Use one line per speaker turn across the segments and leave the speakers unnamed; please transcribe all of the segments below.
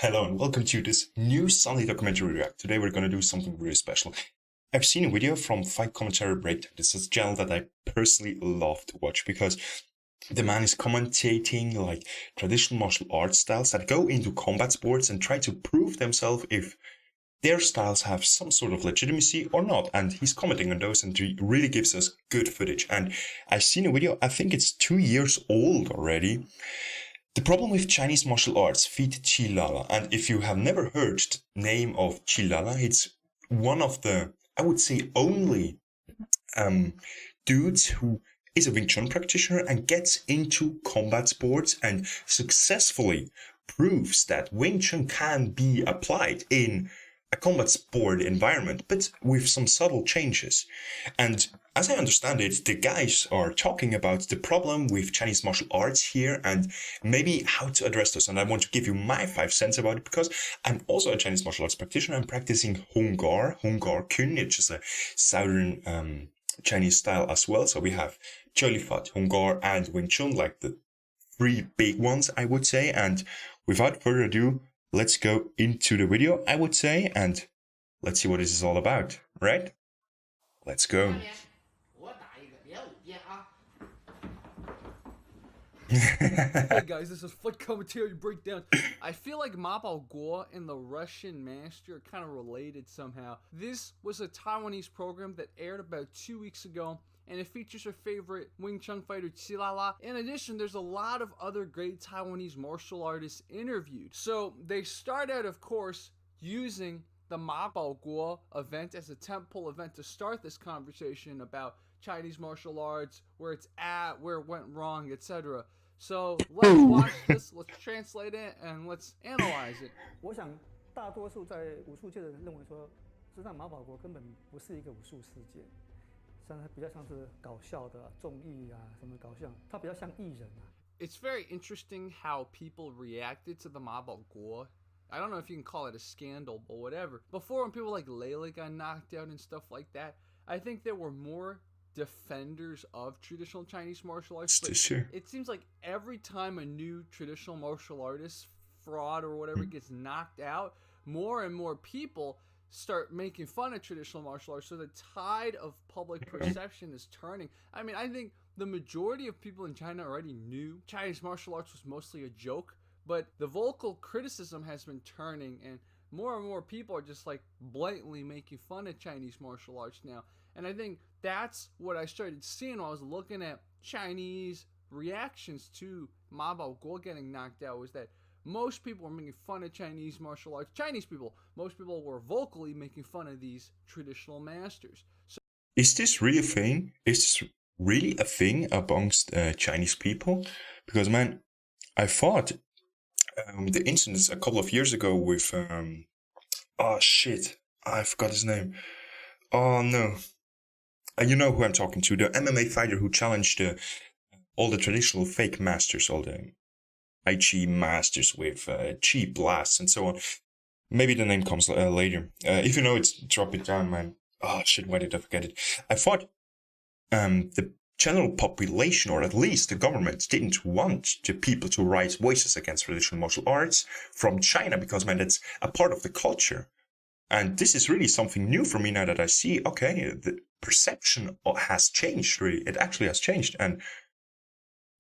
Hello and welcome to this new Sunday documentary react. Today we're going to do something really special. I've seen a video from Fight Commentary Breakdown. This is a channel that I personally love to watch because the man is commentating like traditional martial arts styles that go into combat sports and try to prove themselves if their styles have some sort of legitimacy or not. And he's commenting on those and he really gives us good footage. And I've seen a video, I think it's 2 years old already. The problem with Chinese martial arts, feat Qilala, and if you have never heard the name of Qilala, it's one of the, I would say, only dudes who is a Wingchun practitioner and gets into combat sports and successfully proves that Wingchun can be applied in a combat sport environment, but with some subtle changes. And as I understand it, the guys are talking about the problem with Chinese martial arts here and maybe how to address this. And I want to give you my 5 cents about it because I'm also a Chinese martial arts practitioner. I'm practicing Qing, which is a southern Chinese style as well. So we have Cholifat, Hungar, and Wingchun, like the 3 big ones, I would say. And without further ado, let's go into the video, I would say, and let's see what this is all about, right? Let's go.
Hey guys, this is Fight Commentary Breakdown. I feel like Ma Baoguo and the Russian master are kind of related somehow. This was a Taiwanese program that aired about 2 weeks ago, and it features her favorite Wing Chun fighter Qilala. In addition, there's a lot of other great Taiwanese martial artists interviewed. So they start out, of course, using the Ma Baoguo event as a tentpole event to start this conversation about Chinese martial arts, where it's at, where it went wrong, etc. So let's watch this, let's translate it, and let's analyze it.
我想大多数在武术界的人认为说，实际上马保国根本不是一个武术世界，实际上它比较像是搞笑的综艺啊，什么搞笑，它比较像艺人啊。
It's very interesting how people reacted to the Ma Baoguo. I don't know if you can call it a scandal, but whatever. Before, when people like Layla got knocked out and stuff like that, I think there were more defenders of traditional Chinese martial arts. But it seems like every time a new traditional martial artist, fraud or whatever, gets knocked out, more and more people start making fun of traditional martial arts. So the tide of public perception is turning. I mean, I think the majority of people in China already knew Chinese martial arts was mostly a joke, but the vocal criticism has been turning, and more people are just like blatantly making fun of Chinese martial arts now. And I think that's what I started seeing when I was looking at Chinese reactions to Ma Baoguo getting knocked out, was that most people were making fun of Chinese martial arts. Most people were vocally making fun of these traditional masters. So,
is this really a thing? Is this really a thing amongst Chinese people? Because, man, I thought the incidents a couple of years ago with, oh shit, I forgot his name. Oh no. You know who I'm talking to, the MMA fighter who challenged all the traditional fake masters, all the Tai Chi masters with Chi blasts and so on. Maybe the name comes later. If you know it, drop it down, man. Oh shit, why did I forget it? I thought the general population, or at least the government, didn't want the people to raise voices against traditional martial arts from China because, man, that's a part of the culture. And this is really something new for me now that I see, okay, the perception has changed, really. It actually has changed. And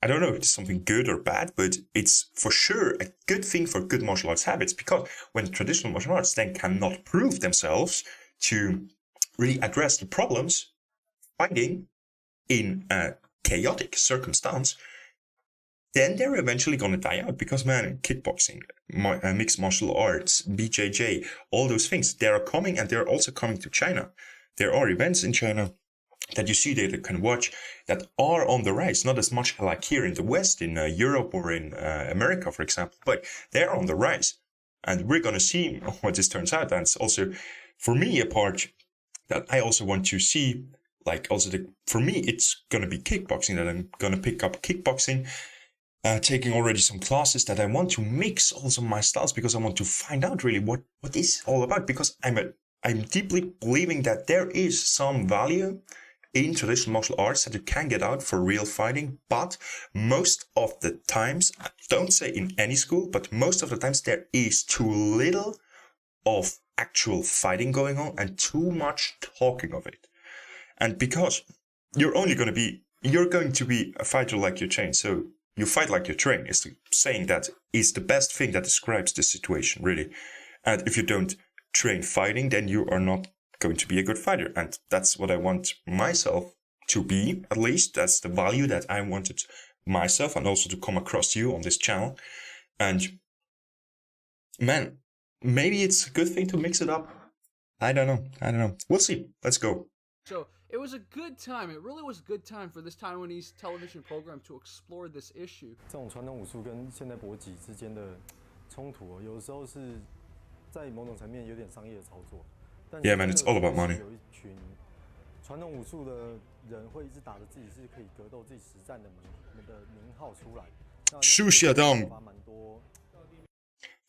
I don't know if it's something good or bad, but it's for sure a good thing for good martial arts habits, because when traditional martial arts then cannot prove themselves to really address the problems fighting in a chaotic circumstance, then they're eventually going to die out because, man, kickboxing, mixed martial arts, BJJ, all those things, they are coming, and they're also coming to China. There are events in China that you see that you can watch that are on the rise, not as much like here in the West, in Europe or in America, for example, but they're on the rise. And we're going to see what this turns out. And it's also, for me, a part that I also want to see, like also for me, it's going to be kickboxing, that I'm going to pick up kickboxing. Taking already some classes that I want to mix also my styles because I want to find out really what this is all about, because I'm deeply believing that there is some value in traditional martial arts that you can get out for real fighting, but most of the times, I don't say in any school, but most of the times there is too little of actual fighting going on and too much talking of it. And because you're going to be a fighter like you train, so you fight like you train is the saying that is the best thing that describes the situation, really. And if you don't train fighting, then you are not going to be a good fighter. And that's what I want myself to be, at least. That's the value that I wanted myself and also to come across to you on this channel. And man, maybe it's a good thing to mix it up. I don't know. We'll see. Let's go.
So it was a good time. It really was a good time for this Taiwanese television program to explore this issue.
这种传统武术跟现代搏击之间的冲突，有的时候是在某种层面有点商业的操作。
Yeah, man, it's all about money.
有一群传统武术的人会一直打着自己是可以格斗、自己实战的名号出来。
Xu Xiaodong.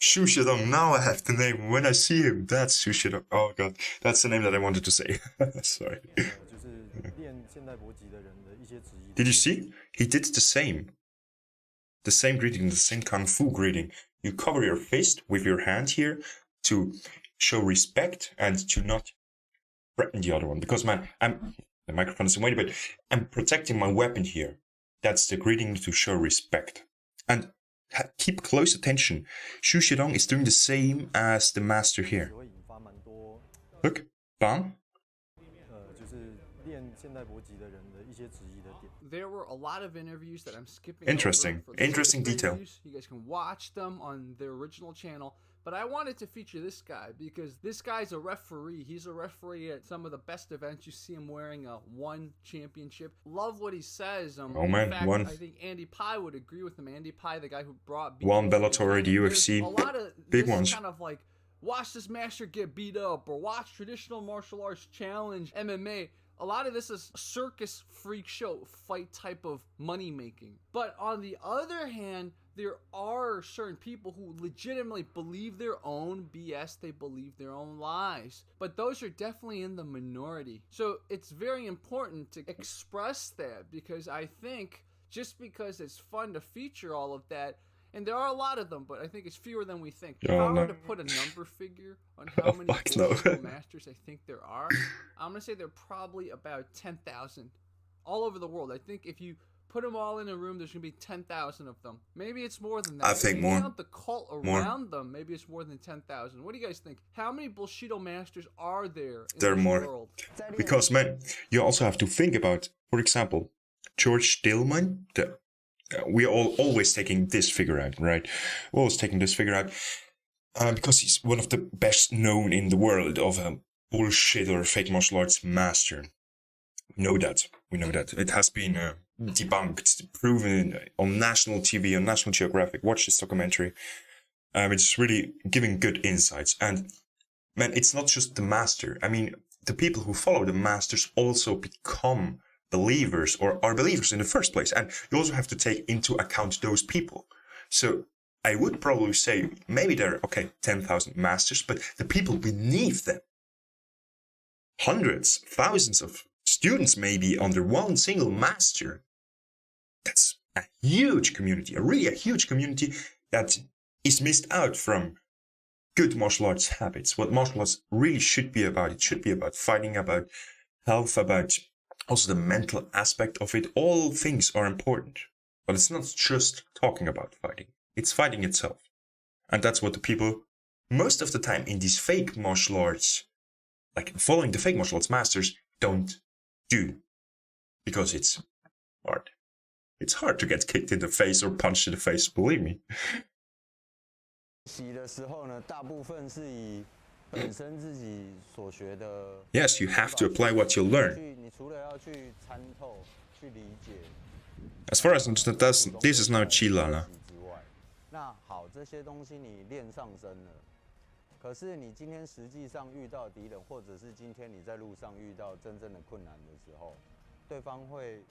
Xu Xiaodong. Now I have the name. When I see him, that's Xu Xiaodong. Oh god, that's the name that I wanted to say. Sorry. Did you see? He did the same. The same greeting, the same Kungfu greeting. You cover your fist with your hand here to show respect and to not threaten the other one. Because man, the microphone is away, but I'm protecting my weapon here. That's the greeting to show respect. And keep close attention. Xu Xiaodong is doing the same as the master here. Look, bam.
There were a lot of interviews that I'm skipping.
Interesting detail.
You guys can watch them on their original channel. But I wanted to feature this guy because this guy's a referee. He's a referee at some of the best events. You see him wearing a one championship. Love what he says.
Oh man,
fact,
one.
I think Andy Pye would agree with him. Andy Pye, the guy who brought
one Bellator, the UFC,
a lot of
big
this
ones.
Is kind of like watch this master get beat up or watch traditional martial arts challenge MMA. A lot of this is circus freak show fight type of money making. But on the other hand, there are certain people who legitimately believe their own BS. They believe their own lies. But those are definitely in the minority. So it's very important to express that because I think just because it's fun to feature all of that, and there are a lot of them, but I think it's fewer than we think. If I were to put a number figure on how many masters I think there are, I'm going to say there are probably about 10,000 all over the world. I think if you put them all in a room, there's going to be 10,000 of them. Maybe it's more than that.
I think more.
Count the cult around them, maybe it's more than 10,000. What do you guys think? How many Bushido masters are there in
there are
this
more.
world?
Because, man, you also have to think about, for example, George Stillman, we are all always taking this figure out, right? We're always taking this figure out because he's one of the best known in the world of a bullshit or fake martial arts master. We know that. It has been debunked, proven on national TV, on National Geographic. Watch this documentary. It's really giving good insights. And man, it's not just the master. I mean, the people who follow the masters also become believers or are believers in the first place. And you also have to take into account those people. So I would probably say maybe there are, 10,000 masters, but the people beneath them, hundreds, thousands of students maybe under one single master. That's a huge community, a huge community that is missed out from good martial arts habits. What martial arts really should be about. It should be about fighting, about health, about also the mental aspect of it. All things are important, but it's not just talking about fighting. It's fighting itself. And that's what the people, most of the time in these fake martial arts, like following the fake martial arts masters, don't do. Because it's hard. It's hard to get kicked in the face or punched in the face, believe me. Yes, you have to apply what you learn. As far as I understand, this is now Chilala.
那好，这些东西你练上身了，可是你今天实际上遇到敌人，或者是今天你在路上遇到真正的困难的时候，对方会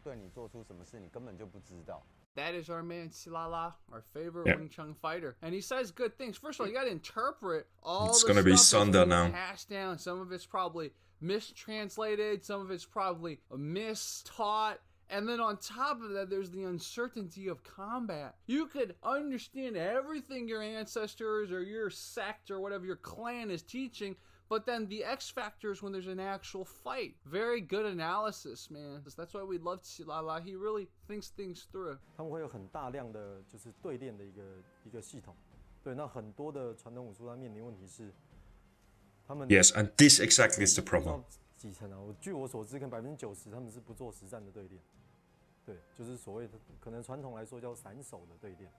对你做出什么事，你根本就不知道。
That is our man Silala, our favorite
Yeah.
Wingchun fighter. And he says good things. First of all, you got to interpret all
It's
the
gonna be
stuff that's
Sunda
being
now.
passed down. Some of it's probably mistranslated. Some of it's probably mistaught. And then on top of that, there's the uncertainty of combat. You could understand everything your ancestors or your sect or whatever your clan is teaching, but then the X factor is when there's an actual fight. Very good analysis, man. That's why we love Silala. He really thinks things through.
他们会有很大量的就是对练的一个系统，对，那很多的传统武术它面临问题是，他们
Yes, and this exactly is the
不知
problem.
道几成啊？据我所知，可能90%他们是不做实战的对练，对，就是所谓的可能传统来说叫散手的对练，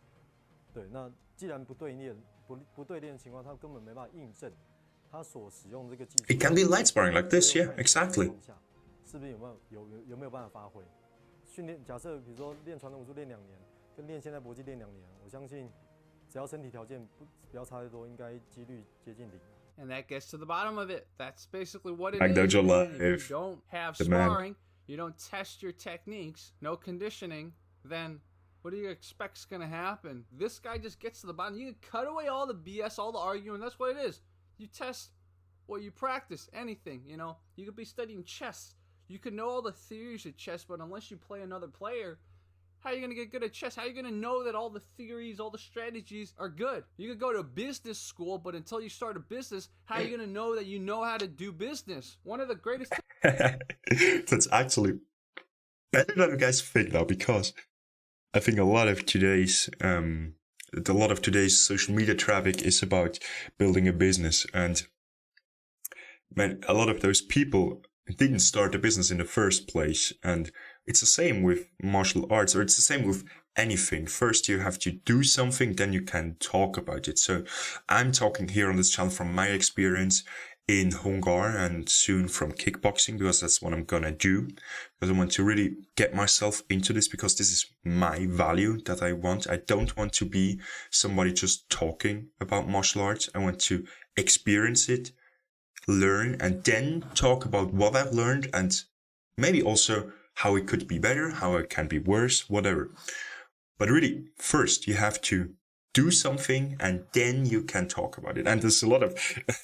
对，那既然不对练的情况，他根本没办法印证他所使用这个技术。
It can be light sparring like this, yeah, exactly.
是不是有没有办法发挥？训练假设比如说练传统武术练2年，跟练现代搏击练2年，我相信只要身体条件不要差太多，应该几率接近0。
And that gets to the bottom of it. That's basically what it
Like
is.
Dojo
man. If
Live,
you don't have
the man.
sparring, you don't test your techniques, no conditioning, then what do you expect's going to happen? This guy just gets to the bottom. You can cut away all the BS, all the arguing. That's what it is. You test what you practice, anything, you know. You could be studying chess. You could know all the theories of chess, but unless you play another player, how are you going to get good at chess? How are you going to know that all the theories, all the strategies are good? You could go to business school, but until you start a business, how are you going to know that you know how to do business? One of the greatest...
That's actually better than you guys think now, because I think a lot of today's social media traffic is about building a business, and man, a lot of those people didn't start a business in the first place. And it's the same with martial arts, or it's the same with anything. First, you have to do something, then you can talk about it. So I'm talking here on this channel from my experience in Hongar and soon from kickboxing, because that's what I'm gonna do. Because I want to really get myself into this, because this is my value that I want. I don't want to be somebody just talking about martial arts. I want to experience it, learn, and then talk about what I've learned, and maybe also how it could be better, how it can be worse, whatever. But really, first you have to do something, and then you can talk about it. And there's a lot of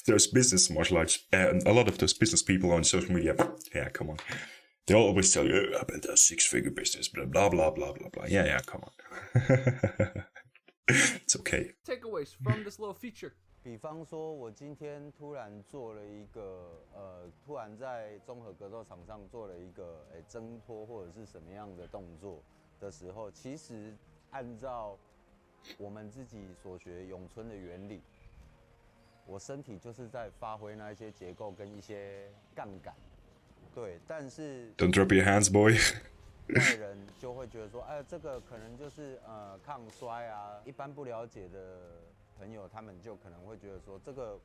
those business martial arts, and a lot of those business people on social media. Yeah, come on. They always tell you, I built a 6-figure business, blah, blah, blah, blah, blah, blah. Yeah, come on. It's okay.
Takeaways from this little feature.
比方说，我今天突然做了一个突然在综合格斗场上做了一个挣脱或者是什么样的动作的时候，其实按照我们自己所学咏春的原理，我身体就是在发挥那一些结构跟一些杠杆，对，但是
Don't drop your hands, boy.
外人就会觉得说，这个可能就是抗摔啊，一般不了解的朋友，他们就可能会觉得说，这个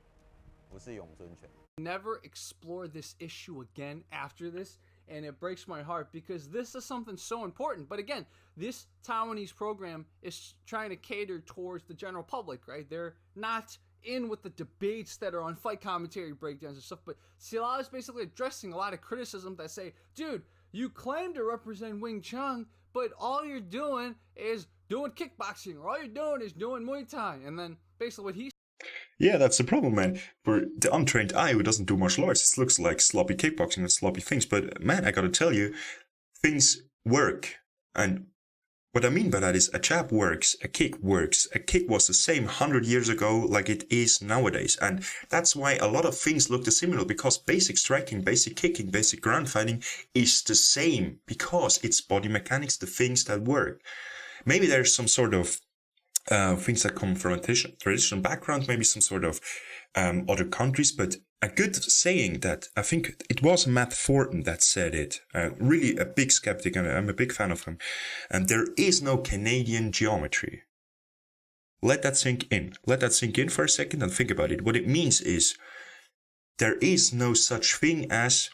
不是咏春拳。
Never explore this issue again after this, and it breaks my heart because this is something so important. But again, this Taiwanese program is trying to cater towards the general public, right? They're not in with the debates that are on fight commentary breakdowns and stuff, but Sila is basically addressing a lot of criticism that say, dude, you claim to represent Wingchun, but all you're doing is doing kickboxing, or all you're doing is doing Muay Thai. And then basically what he...
Yeah, that's the problem, man. For the untrained eye who doesn't do martial arts, it looks like sloppy kickboxing and sloppy things. But man, I gotta tell you, things work. And what I mean by that is a jab works, a kick works. A kick was the same 100 years ago like it is nowadays. And that's why a lot of things look similar, because basic striking, basic kicking, basic ground fighting is the same, because it's body mechanics, the things that work. Maybe there's some sort of things that come from a traditional background, maybe some sort of other countries, but a good saying that I think it was Matt Thornton that said it, really a big skeptic, and I'm a big fan of him, and there is no Canadian geometry. Let that sink in. Let that sink in for a second and think about it. What it means is there is no such thing as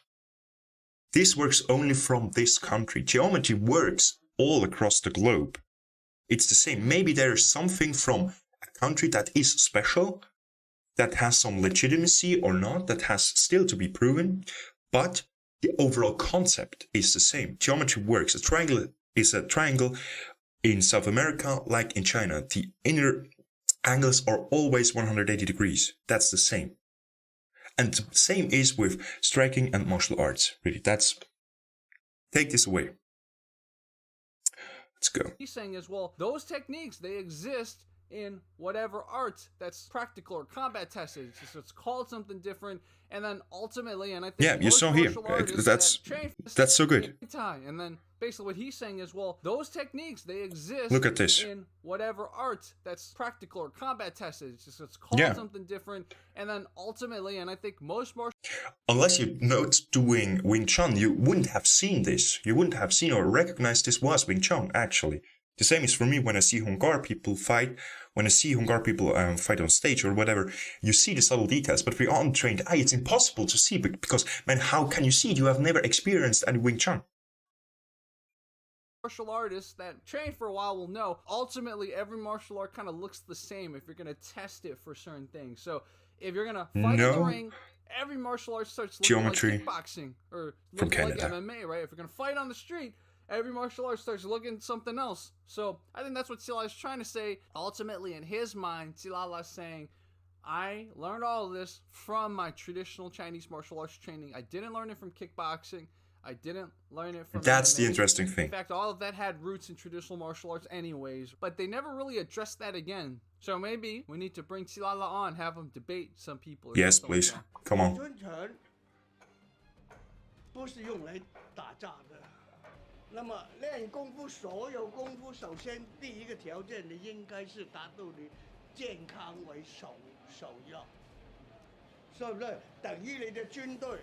this works only from this country. Geometry works all across the globe. It's the same. Maybe there is something from a country that is special, that has some legitimacy or not, that has still to be proven, but the overall concept is the same. Geometry works. A triangle is a triangle in South America, like in China, the inner angles are always 180 degrees. That's the same. And the same is with striking and martial arts. Really, take this away. Let's go.
He's saying is, well, those techniques, they exist in whatever art that's practical or combat tested. It's called something different. And then ultimately, and I think
you saw here. That's so good.
And then basically what he's saying is, well, those techniques, they exist
Look at this.
in whatever art that's practical or combat tested. It's called something different. And then ultimately, and I think most martial...
Unless you're not doing Wingchun, you wouldn't have seen this. You wouldn't have seen or recognized this was Wingchun, actually. The same is for me when I see Hungar people fight. When I see Hungar people fight on stage or whatever, you see the subtle details. But for your untrained eye, it's impossible to see because, man, how can you see it? You have never experienced any Wing Chun.
Martial artists that train for a while will know, ultimately, every martial art kind of looks the same if you're going to test it for certain things. So if you're going to fight in the ring, every martial art starts looking like kickboxing or looking like MMA, right? If you're going to fight on the street, every martial art starts looking something else. So I think that's what Qilala is trying to say. Ultimately, in his mind, Qilala is saying, I learned all of this from my traditional Chinese martial arts training. I didn't learn it from kickboxing. I didn't learn it from
That's
MMA.
the interesting thing.
In fact, all of that had roots in traditional martial arts anyways, but they never really addressed that again. So maybe we need to bring Qilala on, have him debate some people.
Yes, please.
Like
Come on.
不是用来打架的。那么练功夫，所有功夫首先第一个条件，你应该是达到你健康为首要，是不是？等于你的军队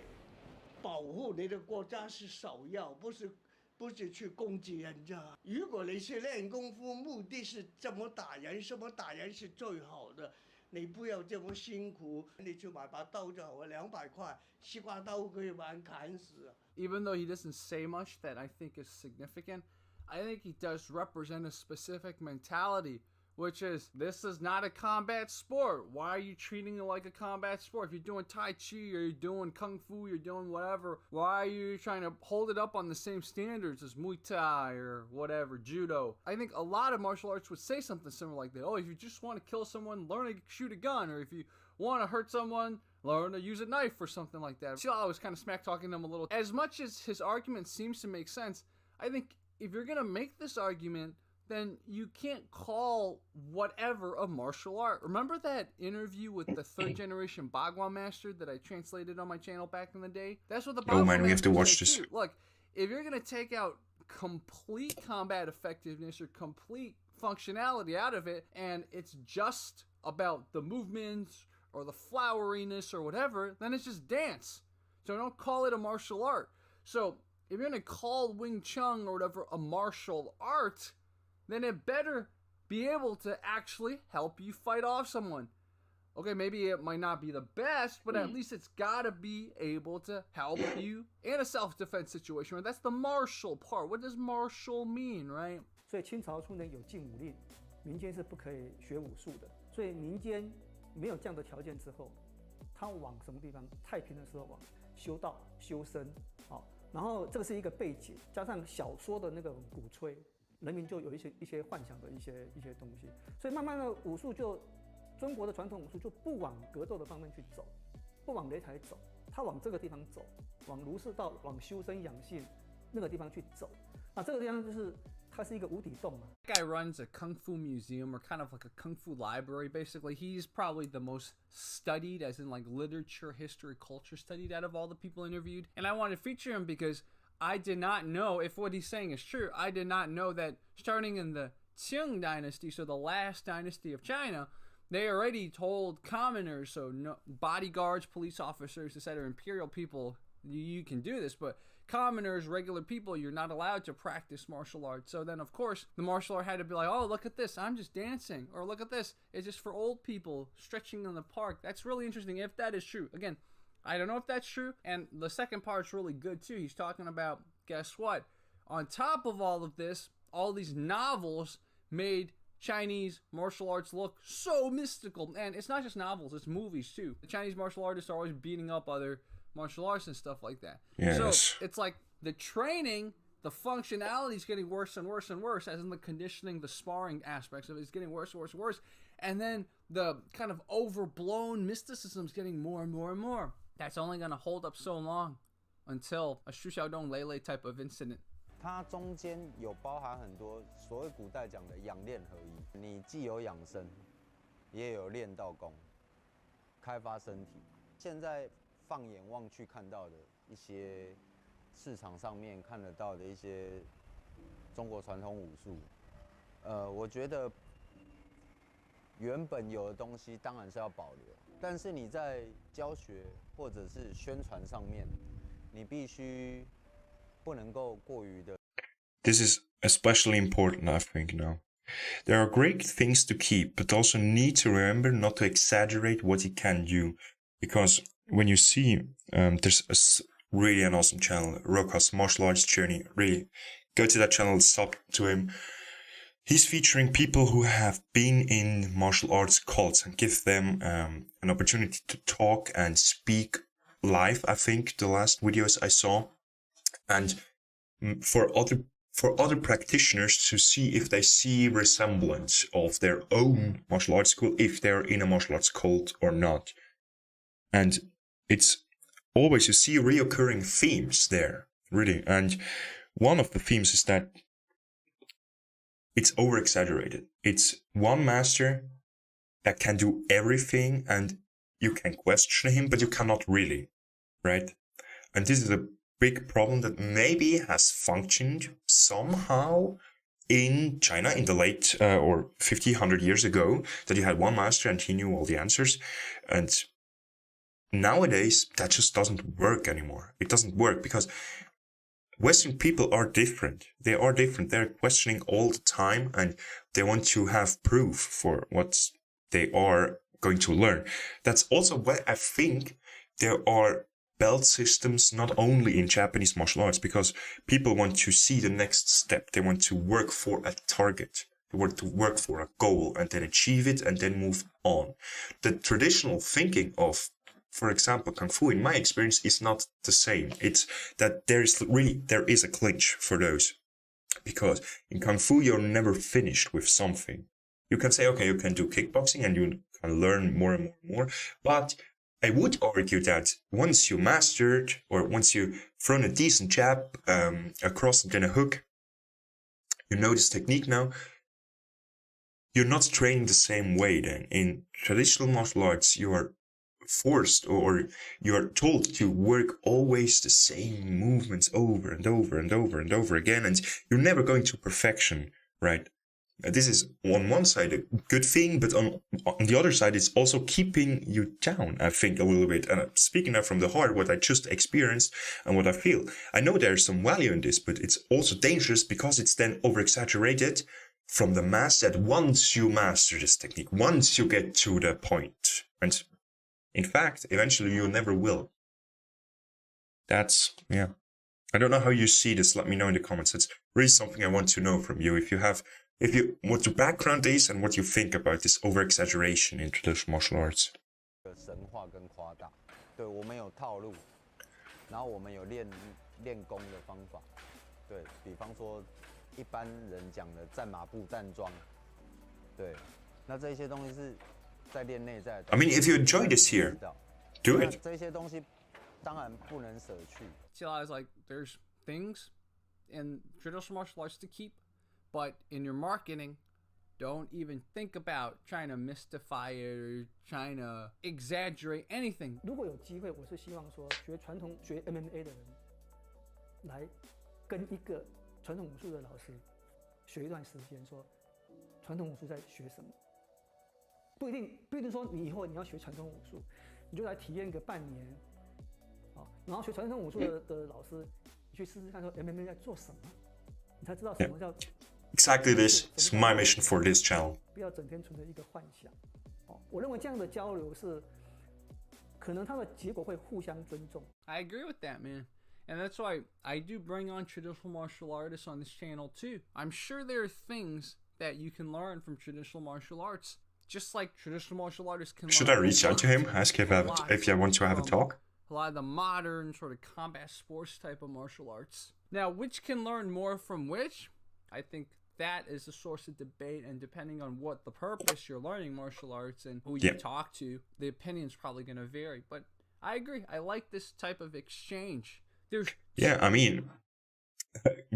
保护你的国家是首要，不是去攻击人家。如果你是练功夫，目的是怎么打人，什么打人是最好的。你不要这么辛苦，你去买把刀就好了，200块，西瓜刀可以把人砍死。
Even though he doesn't say much that I think is significant, I think he does represent a specific mentality, which is, this is not a combat sport. Why are you treating it like a combat sport? If you're doing Tai Chi or you're doing Kung Fu, you're doing whatever, why are you trying to hold it up on the same standards as Muay Thai or whatever, Judo? I think a lot of martial arts would say something similar like that. Oh, if you just want to kill someone, learn to shoot a gun. Or if you want to hurt someone, learn to use a knife or something like that. I was kind of smack talking him a little. As much as his argument seems to make sense, I think if you're going to make this argument, then you can't call whatever a martial art. Remember that interview with the third generation Baoguo master that I translated on my channel back in the day? That's what the Baoguo
man, we have to watch
this.
this.
Look, if you're going to take out complete combat effectiveness or complete functionality out of it, and it's just about the movements or the floweriness or whatever, then it's just dance. So don't call it a martial art. So if you're going to call Wing Chun or whatever a martial art, then it better be able to actually help you fight off someone. Okay, maybe it might not be the best, but at least it's got to be able to help you in a self-defense situation. Right? That's the martial part. What does martial mean, right?
所以清朝初年有禁武令，民间是不可以学武术的。所以民间没有这样的条件之后，他往什么地方？太平的时候往修道、修身，好，然后这个是一个背景，加上小说的那个鼓吹。 人民就有一些幻想的一些东西，所以慢慢的武术就中国的传统武术就不往格斗的方面去走，不往擂台走，他往这个地方走，往儒释道、往修身养性那个地方去走。啊，这个地方就是它是一个无底洞嘛。
Guy runs a kung fu museum or kind of like a kung fu library. Basically, he's probably the most studied, as in like literature, history, culture studied out of all the people interviewed. And I want to feature him because I did not know, if what he's saying is true, I did not know that starting in the Qing Dynasty, so the last dynasty of China, they already told commoners, so no, bodyguards, police officers, etc., imperial people, you can do this, but commoners, regular people, you're not allowed to practice martial arts. So then, of course, the martial art had to be like, oh, look at this, I'm just dancing. Or look at this, it's just for old people stretching in the park. That's really interesting if that is true. Again, I don't know if that's true. And the second part's really good too. He's talking about, guess what? On top of all of this, all these novels made Chinese martial arts look so mystical. And it's not just novels, it's movies too. The Chinese martial artists are always beating up other martial arts and stuff like that.
Yes.
So it's like the training the functionality is getting worse and worse and worse, as in the conditioning, the sparring aspects of it is getting worse and worse and worse. And then the kind of overblown mysticism is getting more and more and more. That's only going to hold up so long until a Xu Xiaodong Lele type of incident.
它中间有包含很多所谓古代讲的养练合一，你既有养生，也有练到功，开发身体。现在放眼望去看到的一些市场上面看得到的一些中国传统武术，我觉得原本有的东西当然是要保留，但是你在教学或者是宣传上面，你必须不能够过于的。
This is especially important, I think, now. There are great things to keep, but also need to remember not to exaggerate what you can do. Because when you see, there's really an awesome channel, Roka's Martial Arts Journey. Really, go to that channel, sub to him. He's featuring people who have been in martial arts cults and give them an opportunity to talk and speak live, I think, the last videos I saw. And for other practitioners to see if they see resemblance of their own martial arts school, if they're in a martial arts cult or not. And it's always, you see reoccurring themes there, really. And one of the themes is that it's over-exaggerated. It's one master that can do everything, and you can question him, but you cannot really, right? And this is a big problem that maybe has functioned somehow in China in the late or 50, 100 years ago, that you had one master and he knew all the answers. And nowadays, that just doesn't work anymore. It doesn't work because Western people are different. They are different. They're questioning all the time and they want to have proof for what they are going to learn. That's also why I think there are belt systems not only in Japanese martial arts, because people want to see the next step. They want to work for a target. They want to work for a goal and then achieve it and then move on. The traditional thinking of, for example, Kung Fu, in my experience, is not the same. It's that there is a clinch for those. Because in Kung Fu, you're never finished with something. You can say, okay, you can do kickboxing and you can learn more and more and more. But I would argue that once you mastered, or once you've thrown a decent jab across and then a hook, you know this technique now, you're not training the same way then. In traditional martial arts, you are forced or you are told to work always the same movements over and over and over and over again, and you're never going to perfection, right? This is on one side a good thing, but on the other side, it's also keeping you down, I think, a little bit. And speaking now from the heart, what I just experienced and what I feel, I know there's some value in this, but it's also dangerous because it's then over-exaggerated from the mass that once you master this technique, once you get to the point, and in fact, eventually you never will. That's, yeah. I don't know how you see this. Let me know in the comments. It's really something I want to know from you. What your background is and what you think about this over-exaggeration in traditional martial arts.
神话跟夸大，对我们有套路，然后我们有练功的方法，对比方说一般人讲的站马步、站桩，对，那这些东西是在练内在。
I mean, if you enjoy this here, do it.
这些东西当然不能舍去。
See, I was like, there's things in traditional martial arts to keep. But in your marketing, don't even think about trying to mystify it or trying to exaggerate anything.
如果有机会，我是希望说学 MMA 的人来跟一个传统武术的老师学一段时间，说传统武术在学什么。不一定说你以后你要学传统武术，你就来体验个半年，然后学传统武术的老师，你去试试看说 MMA 在做什么，你才知道什么叫。
Exactly this is my mission for this channel.
不要整天存着一个幻想。我认为这样的交流是，可能它的结果会互相尊重。
I agree with that, man. And that's why I do bring on traditional martial artists on this channel too. I'm sure there are things that you can learn from traditional martial arts, just like traditional martial artists can.
Should I reach out to him, ask if I want to have a talk?
A lot of the modern sort of combat sports type of martial arts. Now, which can learn more from which? I think that is a source of debate, and depending on what the purpose you're learning martial arts and who you talk to, the opinion's probably going to vary. But I agree. I like this type of exchange.
I mean,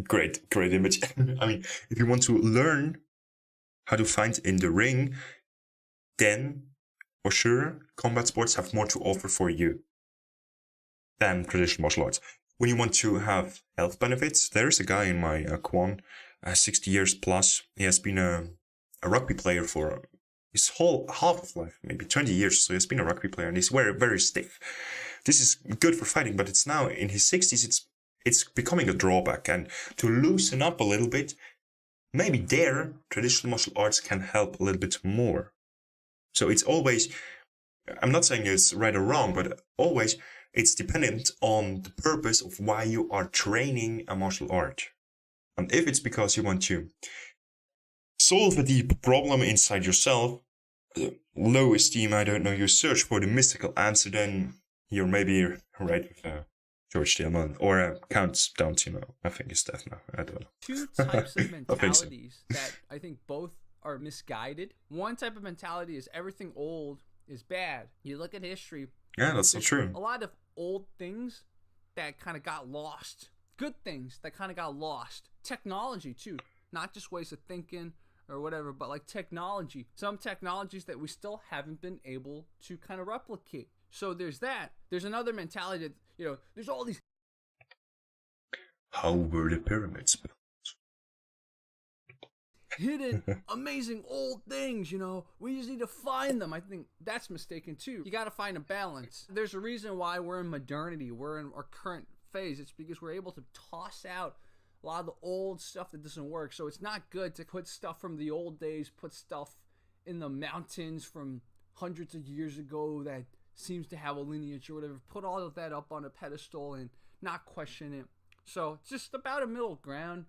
great image. I mean, if you want to learn how to fight in the ring, then for sure, combat sports have more to offer for you than traditional martial arts. When you want to have health benefits, there's a guy in my Kwon, 60 years plus. He has been a rugby player for his whole half of life, maybe 20 years. So he's been a rugby player and he's very, very stiff. This is good for fighting, but it's now in his 60s, it's becoming a drawback. And to loosen up a little bit, maybe there, traditional martial arts can help a little bit more. So it's always, I'm not saying it's right or wrong, but always it's dependent on the purpose of why you are training a martial art. And if it's because you want to solve a deep problem inside yourself, low esteem, I don't know, you search for the mystical answer, then you're maybe right with George Tillman or Countdown Timo. I think it's that now. I don't know.
Two types of mentalities that I think both are misguided. One type of mentality is everything old is bad. You look at history.
Yeah, that's not true.
A lot of old things that kind of got lost. Good things that kind of got lost. Technology too. Not just ways of thinking or whatever, but like technology. Some technologies that we still haven't been able to kind of replicate. So there's that. There's another mentality that, you know, there's all these.
How were the pyramids built?
Hidden, amazing old things, you know. We just need to find them. I think that's mistaken too. You got to find a balance. There's a reason why we're in modernity. We're in our current phase. It's because we're able to toss out a lot of the old stuff that doesn't work. So it's not good to put stuff from the old days, put stuff in the mountains from hundreds of years ago that seems to have a lineage or whatever. Put all of that up on a pedestal and not question it. So it's just about a middle ground.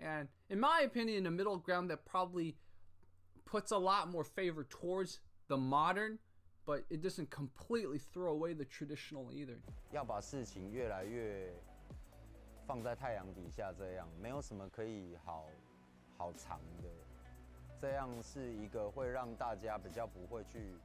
And in my opinion, a middle ground that probably puts a lot more favor towards the modern, but it doesn't completely throw away the traditional either.
要把事情越来越放在太阳底下，这样没有什么可以好藏的，这样是一个会让大家比较不会去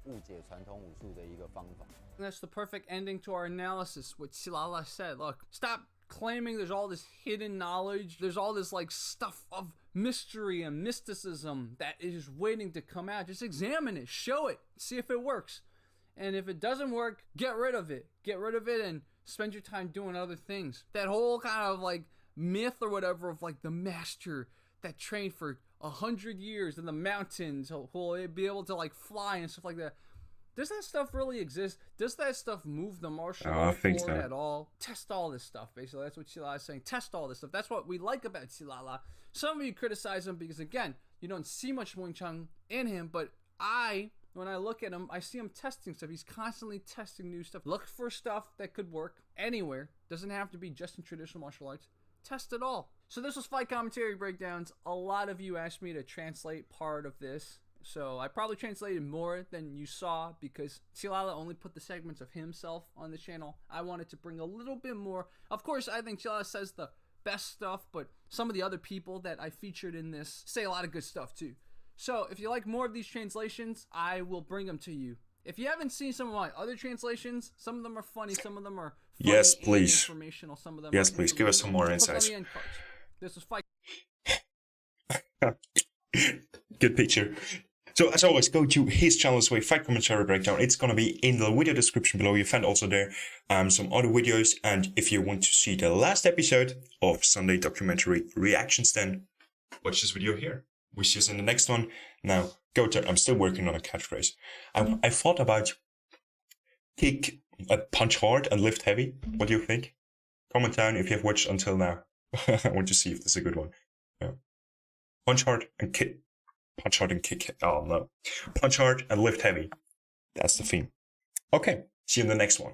误解传统武术的一个方法。
That's the perfect ending to our analysis. What Silala said. Look, stop claiming there's all this hidden knowledge. There's all this like stuff of mystery and mysticism that is waiting to come out. Just examine it, show it, see if it works. And if it doesn't work, get rid of it. Get rid of it and spend your time doing other things. That whole kind of like myth or whatever of like the master that trained for 100 years in the mountains who will be able to like fly and stuff like that. Does that stuff really exist? Does that stuff move the martial art forward at all? Test all this stuff, basically. That's what Silala is saying. Test all this stuff. That's what we like about Silala. Some of you criticize him because, again, you don't see much Wingchun in him, but when I look at him, I see him testing stuff. He's constantly testing new stuff. Look for stuff that could work anywhere. Doesn't have to be just in traditional martial arts. Test it all. So this was Fight Commentary Breakdowns. A lot of you asked me to translate part of this. So I probably translated more than you saw because Silala only put the segments of himself on the channel. I wanted to bring a little bit more. Of course, I think Silala says the best stuff, but some of the other people that I featured in this say a lot of good stuff too. So if you like more of these translations, I will bring them to you. If you haven't seen some of my other translations, some of them are funny, some of them are funny
yes, please.
Informational, some of them
yes, please give us some more insights.
This was Fight.
Good picture. So as always, go to his channel as well, Fight Commentary Breakdown. It's going to be in the video description below. You find also there some other videos. And if you want to see the last episode of Sunday Documentary Reactions, then watch this video here. We see us in the next one. Now, go there. I'm still working on a catchphrase. I thought about punch hard and lift heavy. What do you think? Comment down if you have watched until now. I want to see if this is a good one. Yeah. Punch hard and kick. Punch hard and kick. Oh no. Punch hard and lift heavy. That's the theme. Okay. See you in the next one.